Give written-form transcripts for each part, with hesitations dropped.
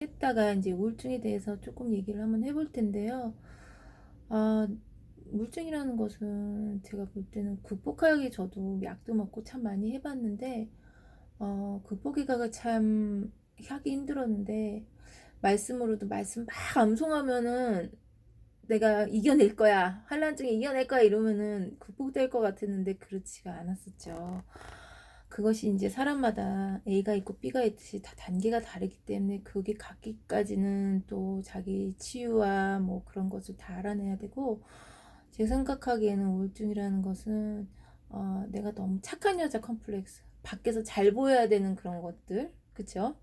했다가 이제 우울증에 대해서 조금 얘기를 한번 해볼 텐데요. 아, 우울증이라는 것은 제가 볼 때는 극복하기 저도 약도 먹고 참 많이 해봤는데, 극복하기가 참 하기 힘들었는데, 말씀으로도 말씀 막 암송하면은 내가 이겨낼 거야, 한란증에 이겨낼 거야 이러면은 극복될 것 같았는데 그렇지가 않았었죠. 그것이 이제 사람마다 A가 있고 B가 있듯이 다 단계가 다르기 때문에 그게 갖기까지는 또 자기 치유와 뭐 그런 것을 다 알아내야 되고, 제가 생각하기에는 우울증이라는 것은 내가 너무 착한 여자 컴플렉스, 밖에서 잘 보여야 되는 그런 것들, 그쵸?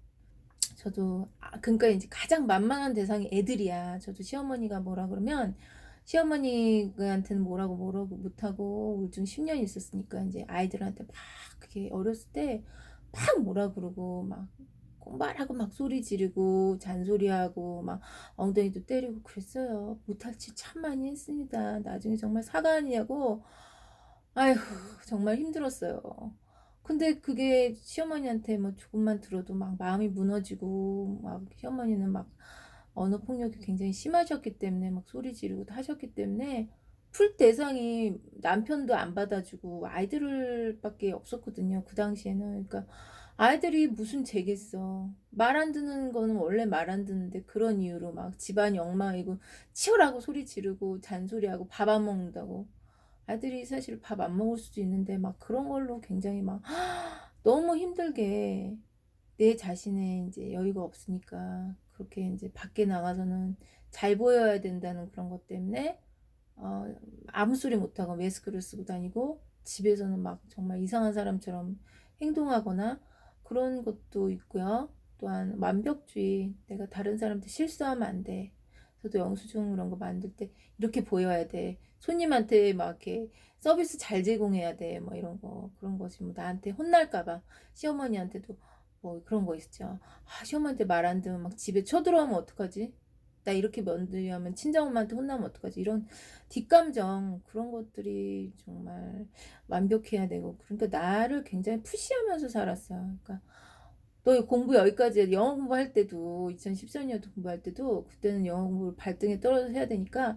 저도 그러니까 이제 가장 만만한 대상이 애들이야. 저도 시어머니가 뭐라 그러면 시어머니한테는 뭐라고 못하고 우울증 10년 있었으니까 이제 아이들한테 막 그게 어렸을 때 막 뭐라 그러고 막 꽁발하고 막 소리 지르고 잔소리하고 막 엉덩이도 때리고 그랬어요. 못할 짓 참 많이 했습니다. 나중에 정말 사과하냐고 아휴 정말 힘들었어요. 근데 그게 시어머니한테 뭐 조금만 들어도 막 마음이 무너지고, 막 시어머니는 막 언어 폭력이 굉장히 심하셨기 때문에 막 소리 지르고 하셨기 때문에 풀 대상이 남편도 안 받아주고 아이들밖에 없었거든요, 그 당시에는. 그러니까 아이들이 무슨 죄겠어. 말 안 듣는 거는 원래 말 안 듣는데 그런 이유로 막 집안이 엉망이고 치우라고 소리 지르고 잔소리하고 밥 안 먹는다고. 아들이 사실 밥 안 먹을 수도 있는데 막 그런 걸로 굉장히 막 너무 힘들게, 내 자신의 이제 여유가 없으니까 그렇게 이제 밖에 나가서는 잘 보여야 된다는 그런 것 때문에 어, 아무 소리 못하고 마스크를 쓰고 다니고, 집에서는 막 정말 이상한 사람처럼 행동하거나 그런 것도 있고요. 또한 완벽주의, 내가 다른 사람한테 실수하면 안 돼. 저도 영수증 그런 거 만들 때 이렇게 보여야 돼. 손님한테 막 이렇게 서비스 잘 제공해야 돼. 뭐 이런 거, 그런 것이 뭐 나한테 혼날까봐. 시어머니한테도 뭐 그런 거 있죠. 시어머니한테 말 안 들으면 막 집에 쳐들어오면 어떡하지? 나 이렇게 면도하면 친정엄마한테 혼나면 어떡하지? 이런 뒷감정, 그런 것들이 정말 완벽해야 되고, 그러니까 나를 굉장히 푸시하면서 살았어요. 그러니까 너 공부 여기까지 해. 영어 공부할 때도 2014년도 공부할 때도 그때는 영어 공부를 발등에 떨어져서 해야 되니까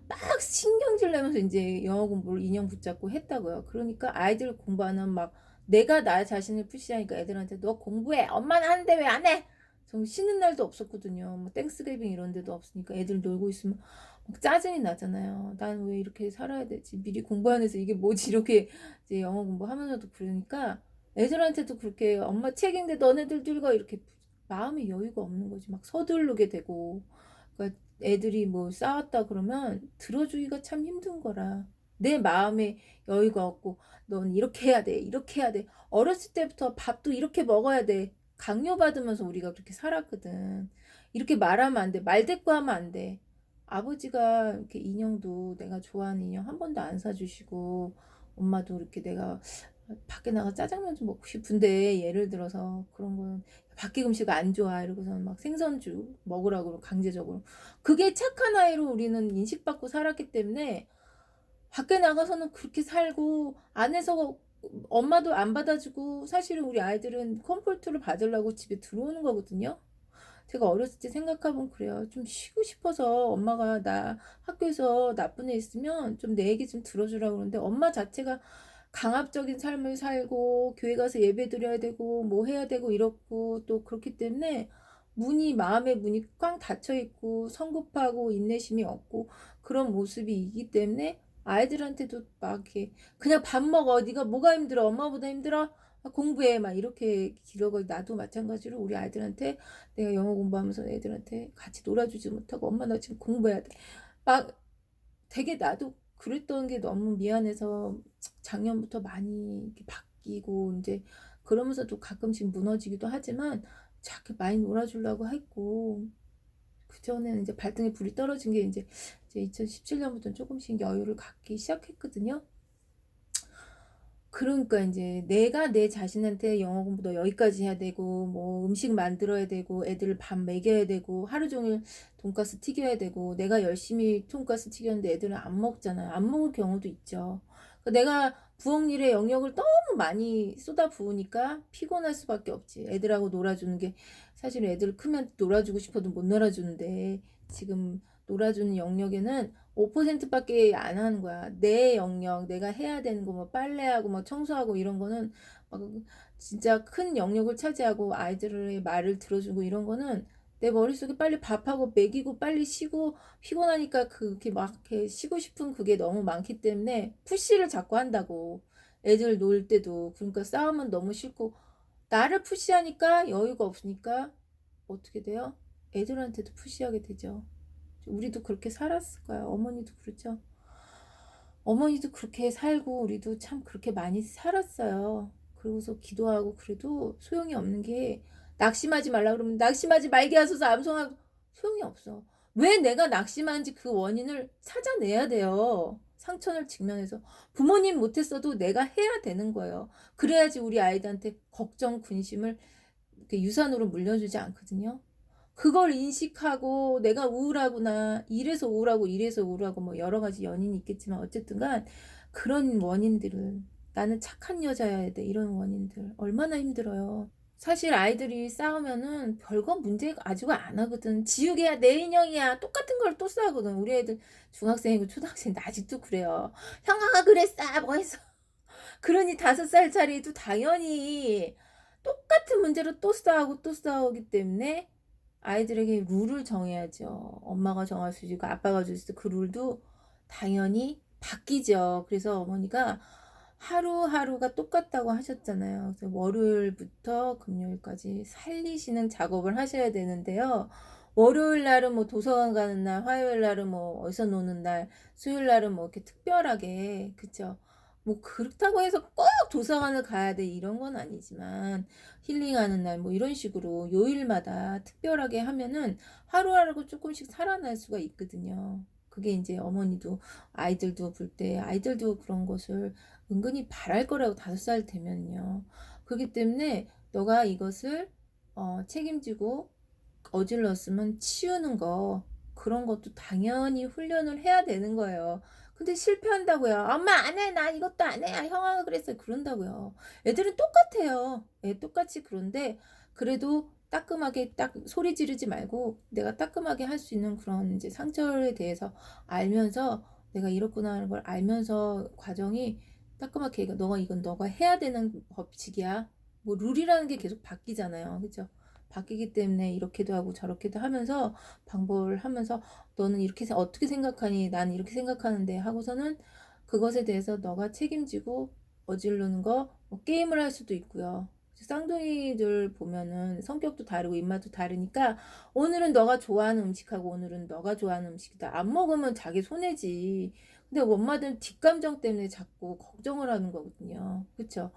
막 신경질 내면서 이제 영어 공부를 인형 붙잡고 했다고요. 그러니까 아이들 공부하는 막 내가 나 자신을 푸시하니까 애들한테 너 공부해. 엄마는 하는데 왜 안 해? 정 쉬는 날도 없었거든요. 뭐 땡스기빙 이런 데도 없으니까 애들 놀고 있으면 막 짜증이 나잖아요. 난 왜 이렇게 살아야 되지? 미리 공부 안 해서 이게 뭐지? 이렇게 이제 영어 공부하면서도 그러니까 애들한테도 그렇게 엄마 책인데 너네들 읽어 이렇게 마음의 여유가 없는 거지. 막 서두르게 되고. 그러니까 애들이 뭐 싸웠다 그러면 들어주기가 참 힘든 거라. 내 마음에 여유가 없고 넌 이렇게 해야 돼. 이렇게 해야 돼. 어렸을 때부터 밥도 이렇게 먹어야 돼. 강요받으면서 우리가 그렇게 살았거든. 이렇게 말하면 안 돼. 말대꾸하면 안 돼. 아버지가 이렇게 인형도 내가 좋아하는 인형 한 번도 안 사주시고, 엄마도 이렇게 내가 밖에 나가 짜장면 좀 먹고 싶은데 예를 들어서 그런 거는 밖에 음식 안 좋아 이러고서는 막 생선주 먹으라고 강제적으로, 그게 착한 아이로 우리는 인식받고 살았기 때문에 밖에 나가서는 그렇게 살고, 안에서 엄마도 안 받아주고, 사실은 우리 아이들은 컴포트를 받으려고 집에 들어오는 거거든요. 제가 어렸을 때 생각해보면 그래요. 좀 쉬고 싶어서 엄마가 나 학교에서 나쁜 애 있으면 좀 내 얘기 좀 들어주라고 그러는데, 엄마 자체가 강압적인 삶을 살고 교회 가서 예배 드려야 되고 뭐 해야 되고 이렇고 또 그렇기 때문에 마음의 문이 꽝 닫혀 있고 성급하고 인내심이 없고 그런 모습이 있기 때문에 아이들한테도 막 이렇게 그냥 밥 먹어. 네가 뭐가 힘들어? 엄마보다 힘들어? 공부해. 막 이렇게 기러고, 나도 마찬가지로 우리 아이들한테 내가 영어 공부하면서 애들한테 같이 놀아주지 못하고 엄마 나 지금 공부해야 돼. 막 되게 나도 그랬던 게 너무 미안해서 작년부터 많이 이렇게 바뀌고 이제 그러면서도 가끔씩 무너지기도 하지만 자꾸 많이 놀아주려고 했고, 그전에는 이제 발등에 불이 떨어진 게 이제 2017년부터 조금씩 여유를 갖기 시작했거든요. 그러니까 이제 내가 내 자신한테 영어 공부 너 여기까지 해야 되고 뭐 음식 만들어야 되고 애들 밥 먹여야 되고 하루 종일 돈가스 튀겨야 되고, 내가 열심히 돈가스 튀겼는데 애들은 안 먹잖아요. 안 먹을 경우도 있죠. 그러니까 내가 부엌 일에 영역을 너무 많이 쏟아부으니까 피곤할 수밖에 없지. 애들하고 놀아주는 게 사실 애들 크면 놀아주고 싶어도 못 놀아주는데 지금 놀아주는 영역에는 5% 밖에 안 하는 거야. 내 영역, 내가 해야 되는 거, 뭐 빨래하고 뭐 청소하고 이런 거는 막 진짜 큰 영역을 차지하고 아이들의 말을 들어주고 이런 거는 내 머릿속에 빨리 밥하고 먹이고 빨리 쉬고 피곤하니까 그렇게 막 이렇게 쉬고 싶은 그게 너무 많기 때문에 푸시를 자꾸 한다고. 애들 놀 때도. 그러니까 싸우면 너무 싫고 나를 푸시하니까 여유가 없으니까 어떻게 돼요? 애들한테도 푸시하게 되죠. 우리도 그렇게 살았을 거야. 어머니도 그렇죠. 어머니도 그렇게 살고 우리도 참 그렇게 많이 살았어요. 그러고서 기도하고 그래도 소용이 없는 게 낙심하지 말라 그러면 낙심하지 말게 하소서 암송하고 소용이 없어. 왜 내가 낙심한지 그 원인을 찾아내야 돼요. 상처를 직면해서 부모님 못했어도 내가 해야 되는 거예요. 그래야지 우리 아이들한테 걱정, 근심을 이렇게 유산으로 물려주지 않거든요. 그걸 인식하고 내가 우울하구나. 이래서 우울하고 이래서 우울하고 뭐 여러 가지 연인이 있겠지만 어쨌든간 그런 원인들은 나는 착한 여자여야 돼. 이런 원인들 얼마나 힘들어요. 사실 아이들이 싸우면은 별거 문제 가지고 안 하거든. 지우개야 내 인형이야 똑같은 걸 또 싸우거든. 우리 애들 중학생이고 초등학생인데 아직도 그래요. 형아가 그랬어 뭐 했어. 그러니 5살짜리도 당연히 똑같은 문제로 또 싸우고 또 싸우기 때문에 아이들에게 룰을 정해야죠. 엄마가 정할 수 있고 아빠가 줄 수 있고 그 룰도 당연히 바뀌죠. 그래서 어머니가 하루하루가 똑같다고 하셨잖아요. 그래서 월요일부터 금요일까지 살리시는 작업을 하셔야 되는데요. 월요일 날은 뭐 도서관 가는 날, 화요일 날은 뭐 어디서 노는 날, 수요일 날은 뭐 이렇게 특별하게 그쵸? 뭐 그렇다고 해서 꼭 도서관을 가야 돼 이런 건 아니지만 힐링하는 날 뭐 이런 식으로 요일마다 특별하게 하면은 하루하루 조금씩 살아날 수가 있거든요. 그게 이제 어머니도 아이들도 볼 때 아이들도 그런 것을 은근히 바랄 거라고 5살 되면요. 그렇기 때문에 너가 이것을 책임지고 어질렀으면 치우는 거 그런 것도 당연히 훈련을 해야 되는 거예요. 근데 실패한다고요. 엄마 안 해. 나 이것도 안 해. 아, 형아가 그랬어요. 그런다고요. 애들은 똑같아요. 애 똑같이 그런데 그래도 따끔하게 딱 소리 지르지 말고 내가 따끔하게 할 수 있는 그런 이제 상처에 대해서 알면서 내가 이렇구나 하는 걸 알면서 과정이 따끔하게 너가 이건 너가 해야 되는 법칙이야. 뭐 룰이라는 게 계속 바뀌잖아요. 그죠? 바뀌기 때문에 이렇게도 하고 저렇게도 하면서 방법을 하면서 너는 이렇게 어떻게 생각하니? 난 이렇게 생각하는데 하고서는 그것에 대해서 너가 책임지고 어지르는 뭐 게임을 할 수도 있고요. 쌍둥이들 보면은 성격도 다르고 입맛도 다르니까 오늘은 너가 좋아하는 음식하고 오늘은 너가 좋아하는 음식이다. 안 먹으면 자기 손해지. 근데 엄마들은 뒷감정 때문에 자꾸 걱정을 하는 거거든요. 그쵸?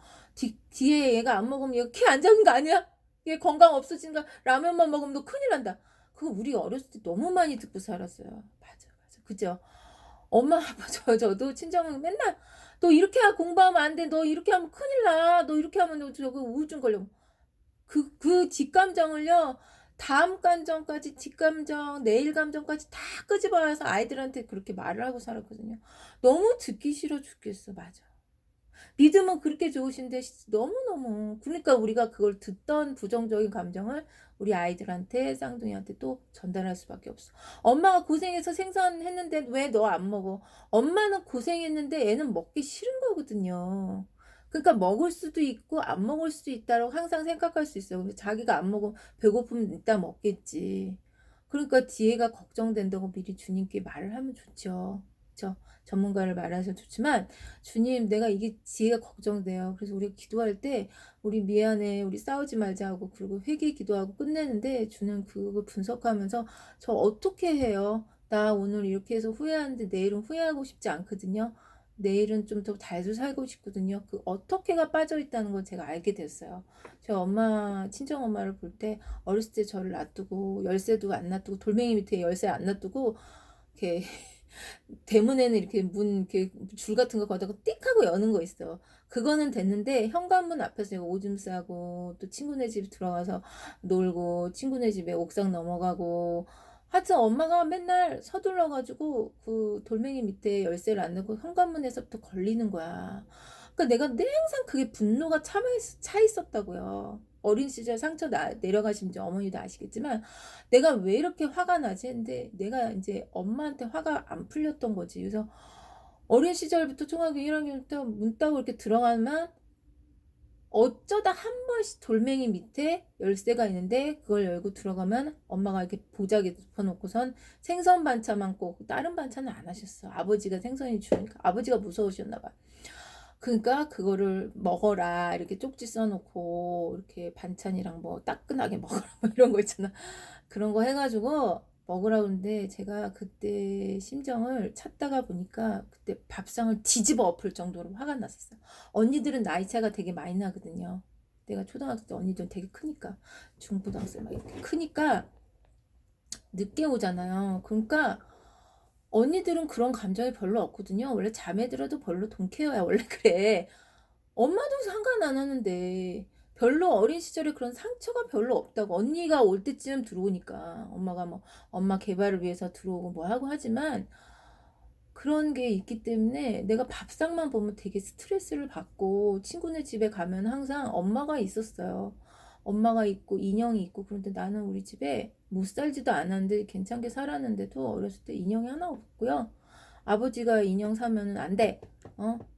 뒤에 얘가 안 먹으면 얘가 키 안 작은 거 아니야? 얘 건강 없어지는 거 라면만 먹으면 너 큰일 난다. 그거 우리 어렸을 때 너무 많이 듣고 살았어요. 맞아, 맞아. 그죠? 엄마, 아빠, 저도 친정은 맨날 너 이렇게 공부하면 안 돼. 너 이렇게 하면 큰일 나. 너 이렇게 하면 너 저거 우울증 걸려. 그 뒷감정을요. 다음 감정까지 뒷감정, 내일 감정까지 다 끄집어와서 아이들한테 그렇게 말을 하고 살았거든요. 너무 듣기 싫어 죽겠어. 맞아. 믿음은 그렇게 좋으신데 너무너무 그러니까 우리가 그걸 듣던 부정적인 감정을 우리 아이들한테 쌍둥이한테 또 전달할 수밖에 없어. 엄마가 고생해서 생산했는데 왜 너 안 먹어? 엄마는 고생했는데 애는 먹기 싫은 거거든요. 그러니까 먹을 수도 있고 안 먹을 수도 있다고 항상 생각할 수 있어요. 근데 자기가 안 먹으면 배고프면 이따 먹겠지. 그러니까 뒤에가 걱정된다고 미리 주님께 말을 하면 좋죠. 그렇죠? 전문가를 말하셔도 좋지만 주님 내가 이게 지혜가 걱정돼요. 그래서 우리가 기도할 때 우리 미안해 우리 싸우지 말자 하고 그리고 회개 기도하고 끝내는데 주는 그걸 분석하면서 저 어떻게 해요? 나 오늘 이렇게 해서 후회하는데 내일은 후회하고 싶지 않거든요. 내일은 좀 더 잘 살고 싶거든요. 그 어떻게가 빠져 있다는 걸 제가 알게 됐어요. 저 엄마 친정 엄마를 볼 때 어렸을 때 저를 놔두고 열쇠도 안 놔두고 돌멩이 밑에 열쇠 안 놔두고 이렇게 대문에는 이렇게 이렇게 줄 같은 거 거다가 띡 하고 여는 거 있어. 그거는 됐는데 현관문 앞에서 제가 오줌 싸고 또 친구네 집 들어가서 놀고 친구네 집에 옥상 넘어가고 하여튼 엄마가 맨날 서둘러 가지고 그 돌멩이 밑에 열쇠를 안 넣고 현관문에서부터 걸리는 거야. 그러니까 내가 내 항상 그게 분노가 차 있었다고요. 어린 시절 상처 내려가신 이제 어머니도 아시겠지만 내가 왜 이렇게 화가 나지 했는데 내가 이제 엄마한테 화가 안 풀렸던 거지. 그래서 어린 시절부터 중학교 1학년 때 문 따고 이렇게 들어가면 어쩌다 한 번씩 돌멩이 밑에 열쇠가 있는데 그걸 열고 들어가면 엄마가 이렇게 보자기에 덮어놓고선 생선 반찬만 꼭 다른 반찬은 안 하셨어. 아버지가 생선이 주니까 아버지가 무서우셨나 봐. 그러니까 그거를 먹어라 이렇게 쪽지 써놓고 이렇게 반찬이랑 뭐 따끈하게 먹어라 뭐 이런 거 있잖아. 그런 거 해가지고 먹으라고 하는데 제가 그때 심정을 찾다가 보니까 그때 밥상을 뒤집어 엎을 정도로 화가 났었어요. 언니들은 나이 차가 되게 많이 나거든요. 내가 초등학생 때 언니들은 되게 크니까 중고등학생 막 이렇게 크니까 늦게 오잖아요. 그러니까 언니들은 그런 감정이 별로 없거든요. 원래 자매들어도 별로 돈케어야 원래 그래. 엄마도 상관 안 하는데 별로 어린 시절에 그런 상처가 별로 없다고. 언니가 올 때쯤 들어오니까 엄마가 뭐 엄마 개발을 위해서 들어오고 뭐 하고 하지만 그런 게 있기 때문에 내가 밥상만 보면 되게 스트레스를 받고 친구네 집에 가면 항상 엄마가 있었어요. 엄마가 있고 인형이 있고. 그런데 나는 우리 집에 못 살지도 않았는데 괜찮게 살았는데도 어렸을 때 인형이 하나 없고요. 아버지가 인형 사면은 안 돼.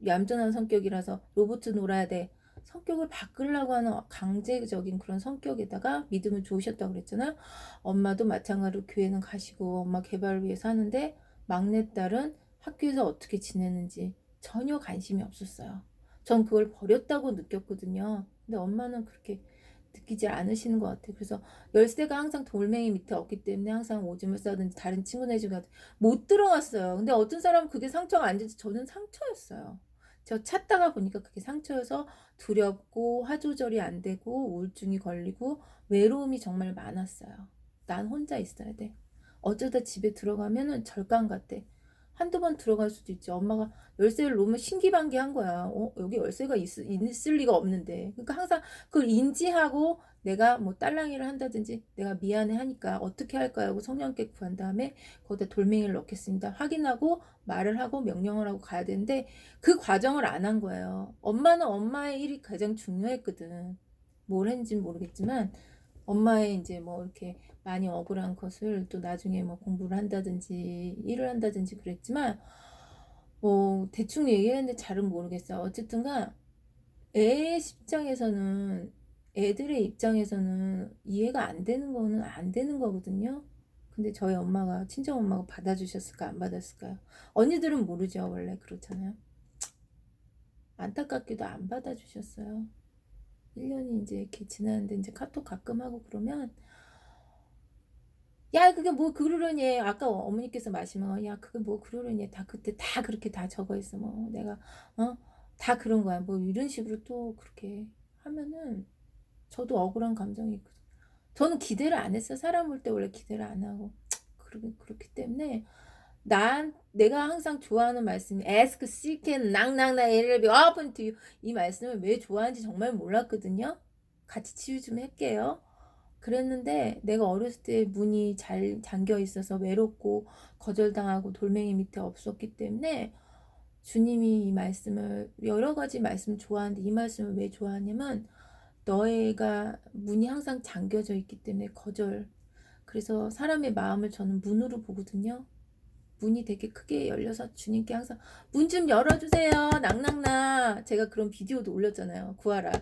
얌전한 성격이라서 로봇 놀아야 돼. 성격을 바꾸려고 하는 강제적인 그런 성격에다가 믿음을 좋으셨다고 그랬잖아요. 엄마도 마찬가지로 교회는 가시고 엄마 개발을 위해서 하는데 막내딸은 학교에서 어떻게 지내는지 전혀 관심이 없었어요. 전 그걸 버렸다고 느꼈거든요. 근데 엄마는 그렇게 느끼지 않으시는 것 같아요. 그래서 열쇠가 항상 돌멩이 밑에 없기 때문에 항상 오줌을 싸든지 다른 친구네 집 가든 못 들어갔어요. 근데 어떤 사람은 그게 상처가 아닌지 저는 상처였어요. 저 찾다가 보니까 그게 상처여서 두렵고 화 조절이 안 되고 우울증이 걸리고 외로움이 정말 많았어요. 난 혼자 있어야 돼. 어쩌다 집에 들어가면은 절간 같아. 한두 번 들어갈 수도 있지. 엄마가 열쇠를 놓으면 신기반기한 거야. 여기 열쇠가 있을 리가 없는데. 그러니까 항상 그걸 인지하고 내가 뭐 딸랑이를 한다든지 내가 미안해 하니까 어떻게 할까요? 하고 성령께 구한 다음에 거기다 돌멩이를 넣겠습니다. 확인하고 말을 하고 명령을 하고 가야 되는데 그 과정을 안 한 거예요. 엄마는 엄마의 일이 가장 중요했거든. 뭘 했는지는 모르겠지만 엄마의 이제 뭐 이렇게 많이 억울한 것을 또 나중에 뭐 공부를 한다든지 일을 한다든지 그랬지만 뭐 대충 얘기했는데 잘은 모르겠어요. 어쨌든가 애 입장에서는 애들의 입장에서는 이해가 안 되는 거는 안 되는 거거든요. 근데 저희 엄마가 친정 엄마가 받아주셨을까 안 받았을까요? 언니들은 모르죠. 원래 그렇잖아요. 안타깝게도 안 받아주셨어요. 1년이 이제 이렇게 지났는데 이제 카톡 가끔 하고 그러면 야 그게 뭐 그러려니 아까 어머니께서 말씀하신 야 그게 뭐 그러려니 다 그때 다 그렇게 다 적어 있어 뭐 내가 다 그런 거야 뭐 이런 식으로 또 그렇게 하면은 저도 억울한 감정이 있거든. 저는 기대를 안 했어. 사람 올 때 원래 기대를 안 하고 그렇기 때문에 내가 항상 좋아하는 말씀이 ask, seek, and knock, knock, knock, it'll be open to you. 이 말씀을 왜 좋아하는지 정말 몰랐거든요. 같이 치유 좀 할게요. 그랬는데 내가 어렸을 때 문이 잘 잠겨 있어서 외롭고 거절당하고 돌멩이 밑에 없었기 때문에 주님이 이 말씀을 여러 가지 말씀 좋아하는데 이 말씀을 왜 좋아하냐면 너희가 문이 항상 잠겨져 있기 때문에 거절. 그래서 사람의 마음을 저는 문으로 보거든요. 문이 되게 크게 열려서 주님께 항상 문 좀 열어주세요. 낙낙낙. 제가 그런 비디오도 올렸잖아요. 구하라.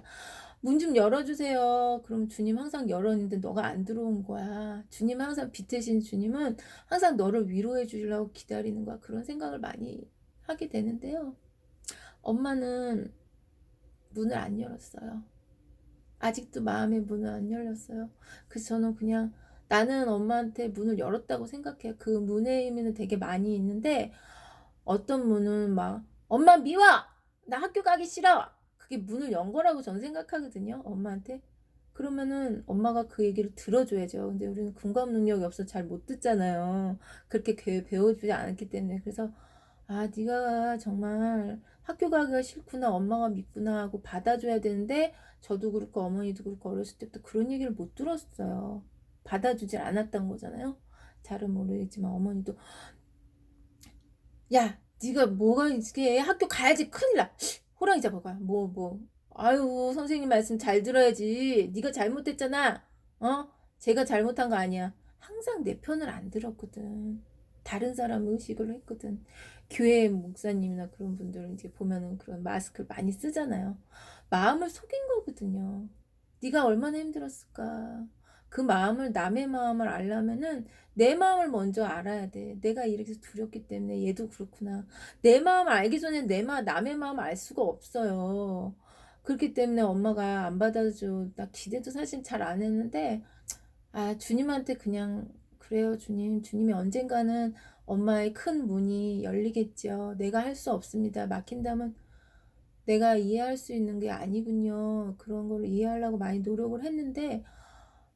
문 좀 열어주세요. 그럼 주님 항상 열었는데 너가 안 들어온 거야. 주님 항상 빛이신 주님은 항상 너를 위로해 주려고 기다리는 거야. 그런 생각을 많이 하게 되는데요. 엄마는 문을 안 열었어요. 아직도 마음의 문은 안 열렸어요. 그래서 저는 그냥 나는 엄마한테 문을 열었다고 생각해요. 그 문의 의미는 되게 많이 있는데 어떤 문은 막 엄마 미워! 나 학교 가기 싫어! 그게 문을 연 거라고 저는 생각하거든요. 엄마한테. 그러면은 엄마가 그 얘기를 들어줘야죠. 근데 우리는 공감 능력이 없어서 잘 못 듣잖아요. 그렇게 배워주지 않았기 때문에. 그래서 네가 정말 학교 가기가 싫구나 엄마가 믿구나 하고 받아줘야 되는데 저도 그렇고 어머니도 그렇고 어렸을 때부터 그런 얘기를 못 들었어요. 받아주질 않았던 거잖아요. 잘은 모르겠지만 어머니도 야 네가 뭐가 이게 학교 가야지 큰일 나 호랑이 잡아봐. 뭐. 아유, 선생님 말씀 잘 들어야지. 네가 잘못했잖아. 어? 제가 잘못한 거 아니야. 항상 내 편을 안 들었거든. 다른 사람 의식을 했거든. 교회 목사님이나 그런 분들은 이제 보면은 그런 마스크를 많이 쓰잖아요. 마음을 속인 거거든요. 네가 얼마나 힘들었을까. 그 마음을, 남의 마음을 알려면은 내 마음을 먼저 알아야 돼. 내가 이렇게 두렵기 때문에 얘도 그렇구나. 내 마음을 알기 전에 남의 마음을 알 수가 없어요. 그렇기 때문에 엄마가 안 받아줘. 나 기대도 사실 잘 안 했는데, 주님한테 그냥, 그래요, 주님. 주님이 언젠가는 엄마의 큰 문이 열리겠죠. 내가 할 수 없습니다. 막힌다면 내가 이해할 수 있는 게 아니군요. 그런 걸 이해하려고 많이 노력을 했는데,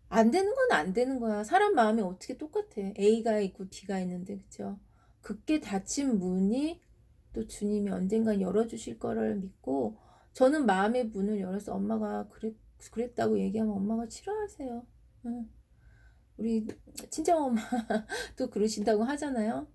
안 되는 건 안 되는 거야. 사람 마음이 어떻게 똑같아. A가 있고 B가 있는데, 그쵸? 굳게 닫힌 문이 또 주님이 언젠간 열어주실 거를 믿고, 저는 마음의 문을 열어서 엄마가 그랬다고 얘기하면 엄마가 싫어하세요. 응. 우리 친정엄마 또 그러신다고 하잖아요.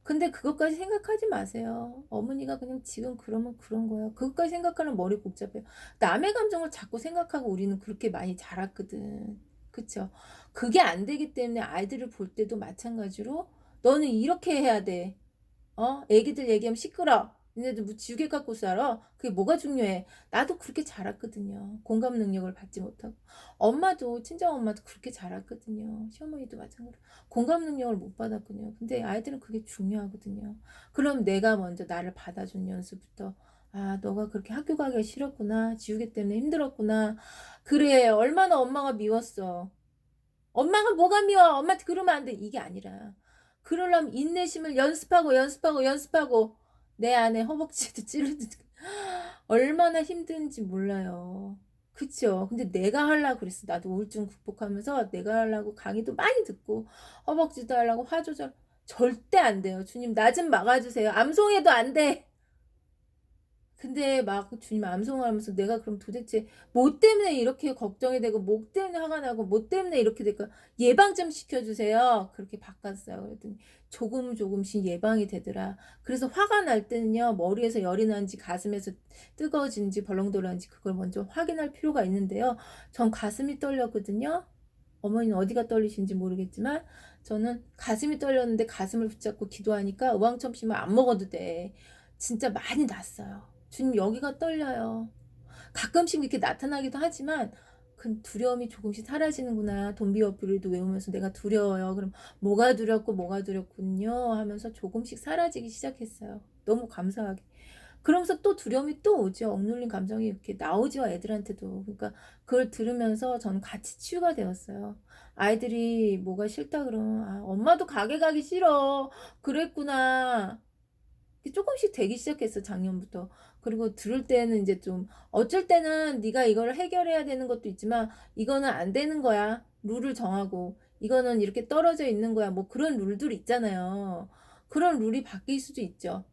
근데 그것까지 생각하지 마세요. 어머니가 그냥 지금 그러면 그런 거야. 그것까지 생각하면 머리 복잡해요. 남의 감정을 자꾸 생각하고 우리는 그렇게 많이 자랐거든. 그쵸? 그게 안 되기 때문에 아이들을 볼 때도 마찬가지로 너는 이렇게 해야 돼. 애기들 얘기하면 시끄러. 얘네들 뭐 지우개 갖고 살아? 그게 뭐가 중요해? 나도 그렇게 자랐거든요. 공감 능력을 받지 못하고. 엄마도, 친정엄마도 그렇게 자랐거든요. 시어머니도 마찬가지로. 공감 능력을 못 받았거든요. 근데 아이들은 그게 중요하거든요. 그럼 내가 먼저 나를 받아준 연수부터, 너가 그렇게 학교 가기가 싫었구나. 지우개 때문에 힘들었구나. 그래, 얼마나 엄마가 미웠어. 엄마가 뭐가 미워? 엄마한테 그러면 안 돼. 이게 아니라. 그러려면 인내심을 연습하고 내 안에 허벅지도 찌르듯 얼마나 힘든지 몰라요. 그쵸? 근데 내가 하려고 그랬어. 나도 우울증 극복하면서 내가 하려고 강의도 많이 듣고 허벅지도 하려고 화 조절 절대 안 돼요. 주님 나 좀 막아주세요. 암송해도 안 돼. 근데 막 주님 암송하면서 내가 그럼 도대체 뭐 때문에 이렇게 걱정이 되고 뭐 때문에 화가 나고 뭐 때문에 이렇게 될까 예방 좀 시켜주세요. 그렇게 바꿨어요. 그랬더니 조금씩 예방이 되더라. 그래서 화가 날 때는요 머리에서 열이 나는지 가슴에서 뜨거워지는지 벌렁돌아는지 그걸 먼저 확인할 필요가 있는데요. 전 가슴이 떨렸거든요. 어머니는 어디가 떨리신지 모르겠지만 저는 가슴이 떨렸는데 가슴을 붙잡고 기도하니까 우왕청심을 안 먹어도 돼. 진짜 많이 났어요. 주님 여기가 떨려요. 가끔씩 이렇게 나타나기도 하지만 그 두려움이 조금씩 사라지는구나. 돈비어프리도 외우면서 내가 두려워요. 그럼 뭐가 두렵고 뭐가 두렵군요 하면서 조금씩 사라지기 시작했어요. 너무 감사하게. 그러면서 또 두려움이 또 오죠. 억눌린 감정이 이렇게 나오죠. 애들한테도. 그러니까 그걸 들으면서 저는 같이 치유가 되었어요. 아이들이 뭐가 싫다 그러면 엄마도 가게 가기 싫어. 그랬구나. 조금씩 되기 시작했어 작년부터. 그리고 들을 때는 이제 좀 어쩔 때는 네가 이걸 해결해야 되는 것도 있지만 이거는 안 되는 거야. 룰을 정하고 이거는 이렇게 떨어져 있는 거야. 뭐 그런 룰들 있잖아요. 그런 룰이 바뀔 수도 있죠.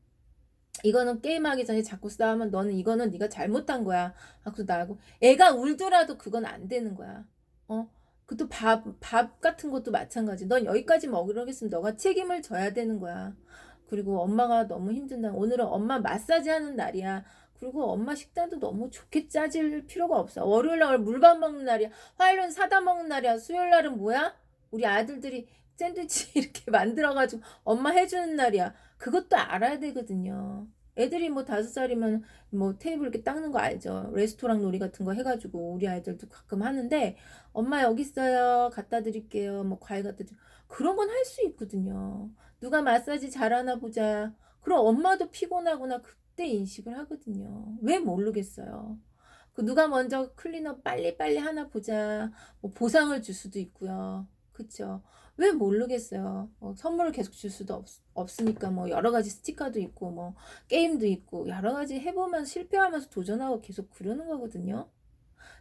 이거는 게임하기 전에 자꾸 싸우면 너는 이거는 네가 잘못한 거야. 하고 나하고 애가 울더라도 그건 안 되는 거야. 그것도 밥 같은 것도 마찬가지. 넌 여기까지 먹으려겠으면 너가 책임을 져야 되는 거야. 그리고 엄마가 너무 힘든다. 오늘은 엄마 마사지 하는 날이야. 그리고 엄마 식단도 너무 좋게 짜질 필요가 없어. 월요일 날 물밥 먹는 날이야. 화요일은 사다 먹는 날이야. 수요일 날은 뭐야? 우리 아들들이 샌드위치 이렇게 만들어가지고 엄마 해주는 날이야. 그것도 알아야 되거든요. 애들이 뭐 5살이면 뭐 테이블 이렇게 닦는 거 알죠? 레스토랑 놀이 같은 거 해가지고 우리 아이들도 가끔 하는데 엄마 여기 있어요. 갖다 드릴게요. 뭐 과일 갖다 드릴게요. 그런 건 할 수 있거든요. 누가 마사지 잘하나 보자. 그럼 엄마도 피곤하구나 그때 인식을 하거든요. 왜 모르겠어요. 그 누가 먼저 클린업 빨리빨리 하나 보자. 뭐 보상을 줄 수도 있고요. 그쵸? 왜 모르겠어요. 선물을 계속 줄 수도 없으니까 뭐 여러 가지 스티커도 있고 뭐 게임도 있고 여러 가지 해보면서 실패하면서 도전하고 계속 그러는 거거든요.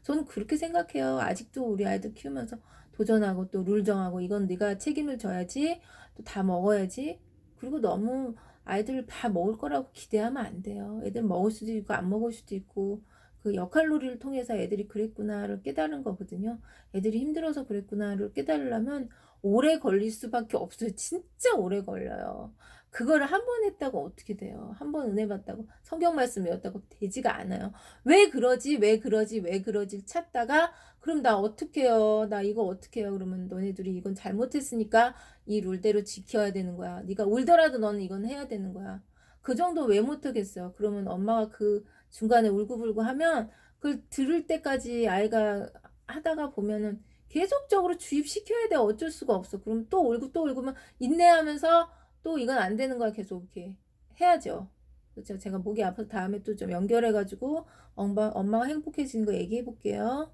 저는 그렇게 생각해요. 아직도 우리 아이들 키우면서 도전하고 또 룰 정하고 이건 네가 책임을 져야지 또 다 먹어야지. 그리고 너무 아이들 다 먹을 거라고 기대하면 안 돼요. 애들 먹을 수도 있고 안 먹을 수도 있고 그 역할놀이를 통해서 애들이 그랬구나를 깨달은 거거든요. 애들이 힘들어서 그랬구나를 깨달으려면 오래 걸릴 수밖에 없어요. 진짜 오래 걸려요. 그거를 한 번 했다고 어떻게 돼요? 한 번 은혜 받다고 성경 말씀 외웠다고 되지가 않아요. 왜 그러지? 왜 그러지? 왜 그러지? 찾다가 그럼 나 어떡해요? 나 이거 어떡해요? 그러면 너네들이 이건 잘못했으니까 이 룰대로 지켜야 되는 거야. 네가 울더라도 너는 이건 해야 되는 거야. 그 정도 왜 못하겠어요? 그러면 엄마가 그 중간에 울고불고 하면 그걸 들을 때까지 아이가 하다가 보면은 계속적으로 주입시켜야 돼. 어쩔 수가 없어. 그럼 또 울고 또 울고면 인내하면서 또 이건 안 되는 거야. 계속 이렇게 해야죠. 그렇죠. 제가 목이 아파서 다음에 또 좀 연결해 가지고 엄마가 행복해지는 거 얘기해 볼게요.